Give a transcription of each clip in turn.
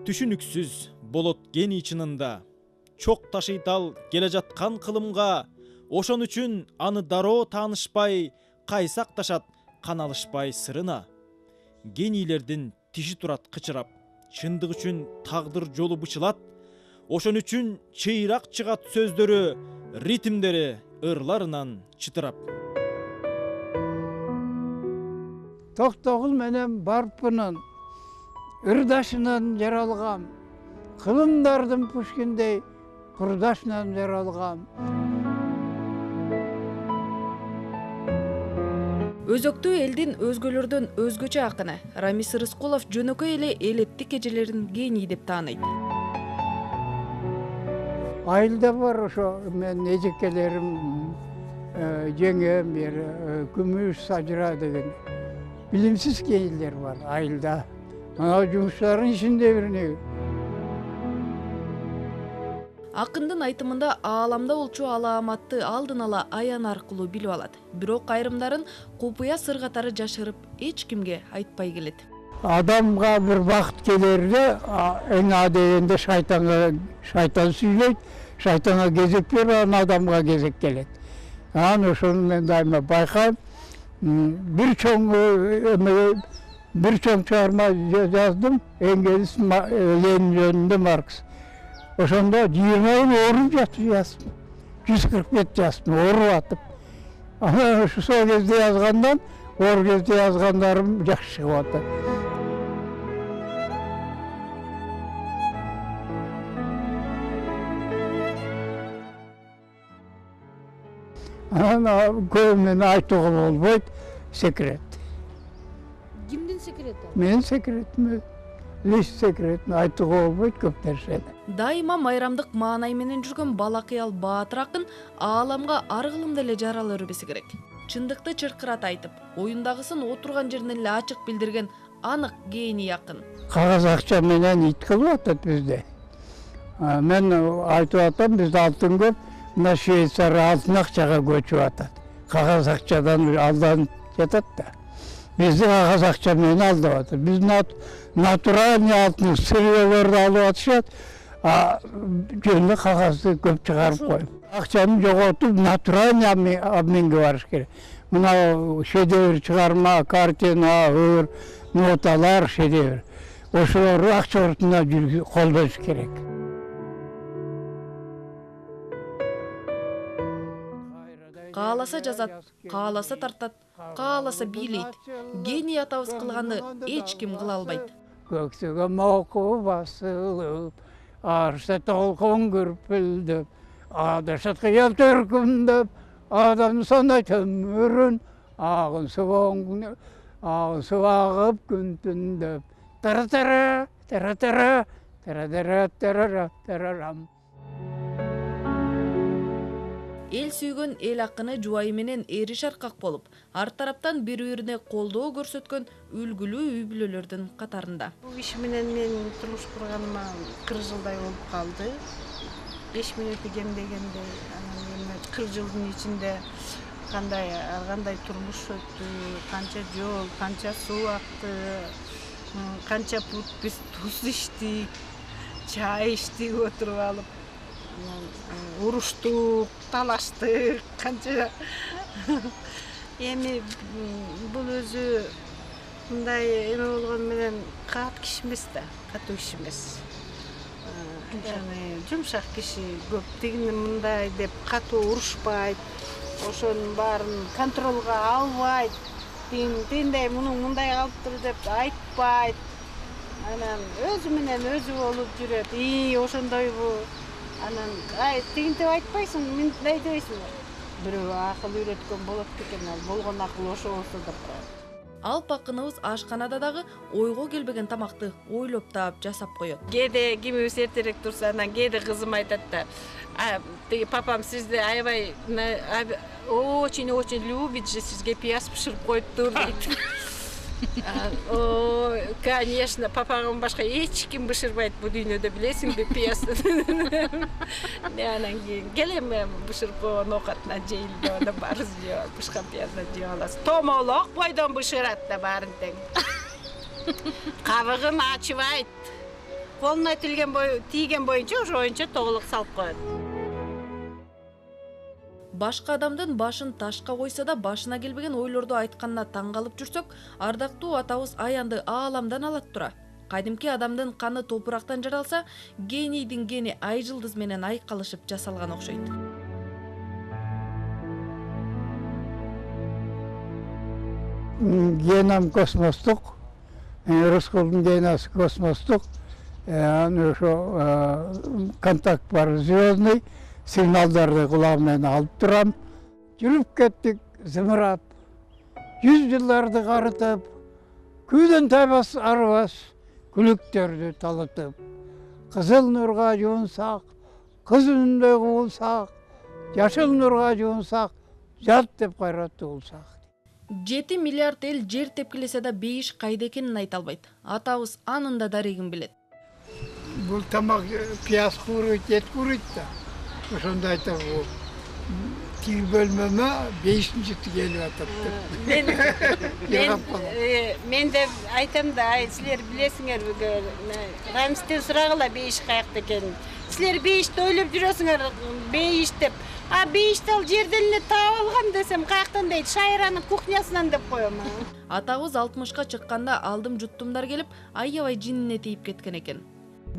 түшүнүксүз болот гений чынында. Чок ташыйтал келе жаткан кылымга, ошон үчүн аны дароо таанышпай, кайсакташат каналышпай сырына. Генийлердин тиши турат кычырап, чындык үчүн тагдыр жолу бычылат. Ошон үчүн чыйрак чыгат сөздөрү, ритмдери ырларынан чытырап. Токтогул менен барпынын, ырдашынан жаралгам, кылымдардын пушкиндей курдашынан жаралгам. Өзөктүү элдин өзгөлөрдөн өзгөчө акыны Рамис Рыскулов жөнөкөй эле элеттик эжелерин гений деп тааныйт. Айылда бар ошо мен эжекелерим, жеңем, күмүш сажыра деген билимсиз генийлер бар айылда. Ана жумуштардын ичинде бирини. Акындын айтымында ааламда болчу алааматты алдын ала аян аркылуу билип алат. Бирок айрымдарын купуя сыр катары жашырып, эч кимге айтпай келет. Адамга бир бакыт келерде, эң адегенде шайтан сүйлөйт, шайтанга кезек берип, анан адамга кезек келет. Анан ошону мен дайыма байкайм. Бир чоң чыгарма жаздым, Энгельс, Ленин жөнүндө, Маркс. Ошондо 20 оруп жатып жаздым. 145 жаздым, оруп атып. Анан ошо сол кезде жазгандан, ор кезде жазгандарым жакшы чыгып атат. Анан көбүнөн айтууга болбойт, секрет. Кимдин секрети? Менин секретим, лич секретин айтууга болбойт көп нерсени. Дайыма майрамдык маанай менен жүргөн балакыял баатыр акын ааламга ар кылымда эле жарал өрбөсү керек. Чындыкты чыркырат айтып, оюндагысын отурган жеринен эле ачык билдирген анык гений акын. Кагаз акча менен ит кылып атат бизде. Мен айтып атам, бизде алтын көп, мына Швейцария алтын акчага көчүп атат. Кагаз акчадан алданып жатат да. Бизди кагаз акча менен алдап атат. Биз натуральный алтын сырьелерди алып атышат, жөнүндө кагазды көп чыгарып коюп. Акчаны жоготуп, натуральный обменге барыш керек. Мына шедевр чыгарма, картина, өр, ноталар шедевр. Ошолорду акча уртуна колдош керек. Кааласа жазат, кааласа тартат, кааласа бийлейт. Гений атабыз кылганды эч ким кыла албайт. Көксүгө моку басылып, арышта толкун күрпүлдөп, адашат кыял төркүмдөп, адам сондай төмүрүн, агын суу агып күн түндөп. Тара-тара, тара-тара, тара-тара, тара-тара-тарарам. Эл сүйгөн эл акыны жубайы менен эри шаркак болуп, ар тараптан бири-бирине колдоо көрсөткөн үлгүлүү үй бүлөлөрдүн катарында. Бул киши менен мен турмуш курганыма 40 жылдай болуп калды. 5 мүнөттү кем дегенде, анан 40 жылдын ичинде ар кандай турмуш өттү, канча жол, канча суу акты, канча пут биз туз иштик, чай иштик отуруп алып, уруштук, талаштык, канча. Эми бул өзү мындай эме болгону менен кат киши эмес да, катуу киши эмес. Жумшак киши, көп тигини мындай деп катуу урушпайт, ошонун баарын контролго албайт, тигиндей муну мындай калыптыр деп айтпайт. Анан өзү менен өзү болуп жүрөт. Ошондойбу? Анан тигинтип айтпайсың, мындай дейсиң. Бирөө акыл үйрөткөн болот экен, болгон акыл ошо болсо деп коет. Алп акыныбыз ашканада дагы ойго келбеген тамакты ойлоп таап жасап коет. Кээде кимибиз эртерээк турса, анан кээде кызым айтат да, тиги папам сизди аябай очень любит же, сизге пияз бышырып коюптур дейт. Конечно, папаңдан башка эч ким бышырбайт бул дүйнөдө, билесиңби, пияз. Анан кийин келем бышырып койгон оокатына жейилде баарыбыз жеп, бышкан пияздан жеп алабыз. Томолок бойдон бышырат да баарын тең. Кабыгын ачыбайт. колуна тийген боюнча ошо боюнча тоголок салып коет. Башка адамдын башын ташка койсо да башына келбеген ойлорду айтканына таң калып жүрсөк, ардактуу атабыз аянды ааламдан алат тура. Кадимки адамдын каны топурактан жаралса, генийдин гени ай жылдыз менен айкалышып жасалган окшойт. Генам космостук, Рыскулдун генасы космостук, ошо контакт бар звездный, сигналдарды кулагым менен алып турам. Жүрүп кеттик, зымырап, 100 жылдарды карытып, күйдөн тайбас арбас, күлүктөрдү талытып. Кызыл нурга жуунсак, кыз үнүндө куулсак, жашыл нурга жуунсак, жат деп кайратты улсак. 7 миллиард эл жер тепкилесе да бейиш кайда экенин айта албайт. Атабыз анын да дарегин билет. Бул тамак пияз кууруйт, эт кууруйт да. Ошондо айтам, тиги бөлмөмө 5-ти келип атат деп. Мен деп айтам да, силер билесиңер, Рамистен сурагыла бейиш каякта экенин. Силер бейишти ойлоп жүрөсүңөр, бейиш деп. Бейишти ал жерден эле таап алган десем, каяктан дейт, шайранын кухнясынан деп коем. Атабыз 60-ка чыкканда алдым жуттумдар келип, аябай жинине тийип кеткен экен.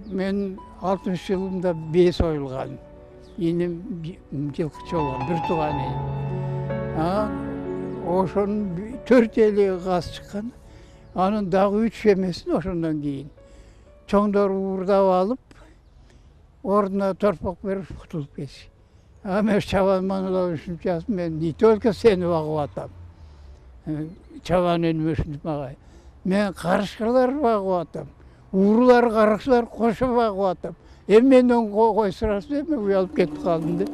Мен 60 жылымда бейис оюлган. Иним жылкычы болгон, бир тууган иним. Ошонун 4 эли газ чыккан. Анын дагы 3 эмесин ошондон кийин. Чоңдор уурдап алып, ордуна торпок берип кутулуп кетиш. Мен Чабан Мануловичтин жазып, мен не только сени багып атам. Чабан өнмөшүн мага. Мен карышкалар багып атам. Уурулар, каракчылар кошо багып атам. Менден койсурасыз, мен уялып кетип калдым деп.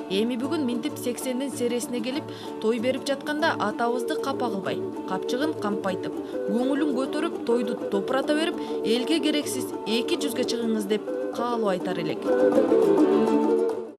Эми бүгүн минтип 80-дин сересине келип, той берип жатканда атабызды капа кылбай, капчыгын кампайтып, көңүлүн көтөрүп, тойду топурата берип, элге керексиз 200 чыгыңыз деп каалоо айтар элек.